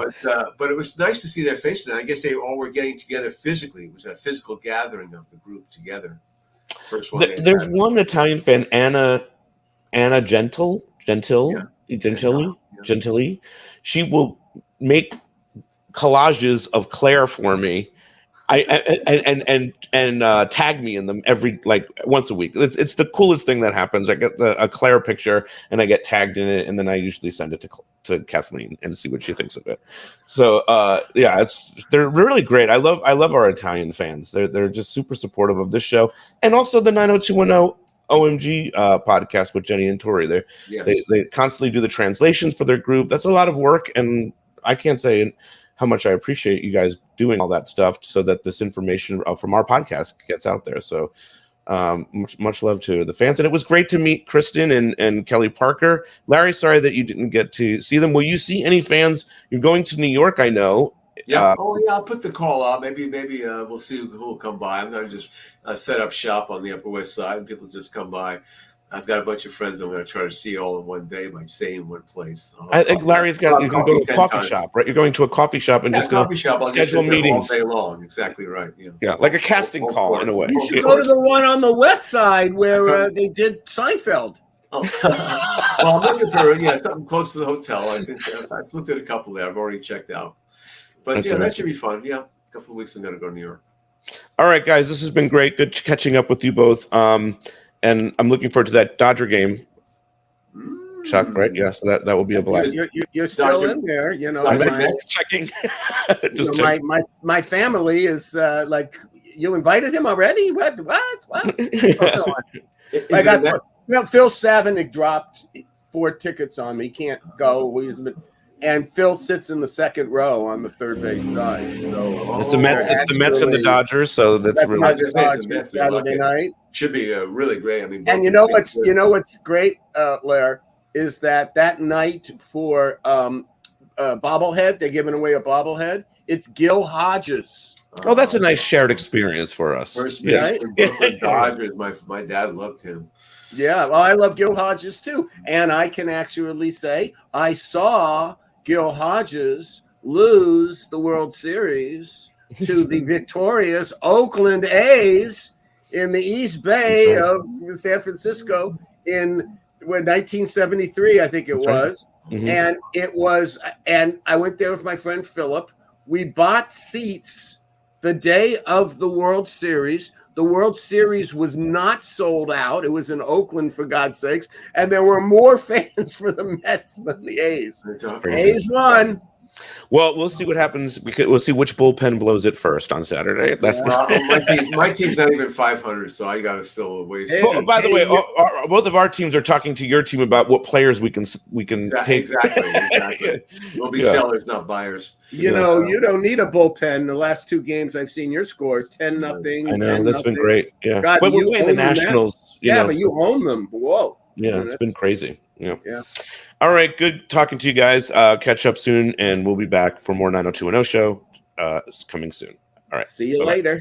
Speaker 6: But it was nice to see their faces. And I guess they all were getting together physically. It was a physical gathering of the group together. First one.
Speaker 5: There's one Italian fan, Anna Gentili. She will make collages of Claire for me. And tag me in them once a week. It's the coolest thing that happens. I get a Claire picture and I get tagged in it, and then I usually send it to Kathleen and see what she thinks of it. So they're really great. I love our Italian fans. They're just super supportive of this show, and also the 90210 OMG podcast with Jenny and Tori. They constantly do the translations for their group. That's a lot of work, and I can't say how much I appreciate you guys doing all that stuff so that this information from our podcast gets out there. So much love to the fans. And it was great to meet Kristen and Kelly Parker. Larry, sorry that you didn't get to see them. Will you see any fans? You're going to New York, I know.
Speaker 6: Yeah. I'll put the call out. Maybe we'll see who will come by. I'm going to just set up shop on the Upper West Side, and people just come by. I've got a bunch of friends I'm going to try to see all in one day by staying in one place.
Speaker 5: I think Larry's got. You can go to a coffee shop, right? You're going to a coffee shop and just go schedule meetings
Speaker 6: all day long. Exactly right.
Speaker 5: Yeah, like a casting call in a way.
Speaker 3: You should go to the one on the West Side where they did Seinfeld.
Speaker 6: Oh. Well, I'm looking for something close to the hotel. I think I've looked at a couple there. I've already checked out. But that should be fun. Yeah, a couple of weeks I'm going to go to New York.
Speaker 5: All right, guys, this has been great. Good catching up with you both. and I'm looking forward to that Dodger game. Chuck, right? Yeah, so that will be a blast.
Speaker 3: You're still in there, you know.
Speaker 5: I'm checking.
Speaker 3: Just my family is like, you invited him already? What? I got Phil Savinick dropped 4 tickets on me. Can't go. And Phil sits in the second row on the third base side. So
Speaker 5: it's the Mets and the Dodgers. So that's really
Speaker 3: Saturday night.
Speaker 6: Should be really great. I mean,
Speaker 3: and you know what's great, Lair, is that night for bobblehead, they're giving away a bobblehead. It's Gil Hodges.
Speaker 5: Oh, that's a nice shared experience for us.
Speaker 6: First base for Brooklyn Dodgers. My dad loved him.
Speaker 3: Yeah, well, I love Gil Hodges too, and I can actually say I saw Gil Hodges lose the World Series to the victorious Oakland A's in the East Bay of San Francisco in 1973, I think it was. Mm-hmm. And I went there with my friend Philip. We bought seats the day of the World Series. The World Series was not sold out. It was in Oakland, for God's sakes. And there were more fans for the Mets than the A's. A's won.
Speaker 5: Well, we'll see what happens. We'll see which bullpen blows it first on Saturday. That's
Speaker 6: my team's not even 500, so I got to still wait.
Speaker 5: By the way, both of our teams are talking to your team about what players we can take.
Speaker 6: Exactly. We'll be sellers, not buyers.
Speaker 3: You don't need a bullpen. The last 2 games I've seen your scores 10-0.
Speaker 5: I know that's been great. Yeah,
Speaker 3: God,
Speaker 5: but we're playing the Nationals.
Speaker 3: But you own them. Whoa.
Speaker 5: Yeah, it's been crazy. Yeah. All right, good talking to you guys. Catch up soon, and we'll be back for more 90210 show. It's coming soon. All right.
Speaker 3: See you later.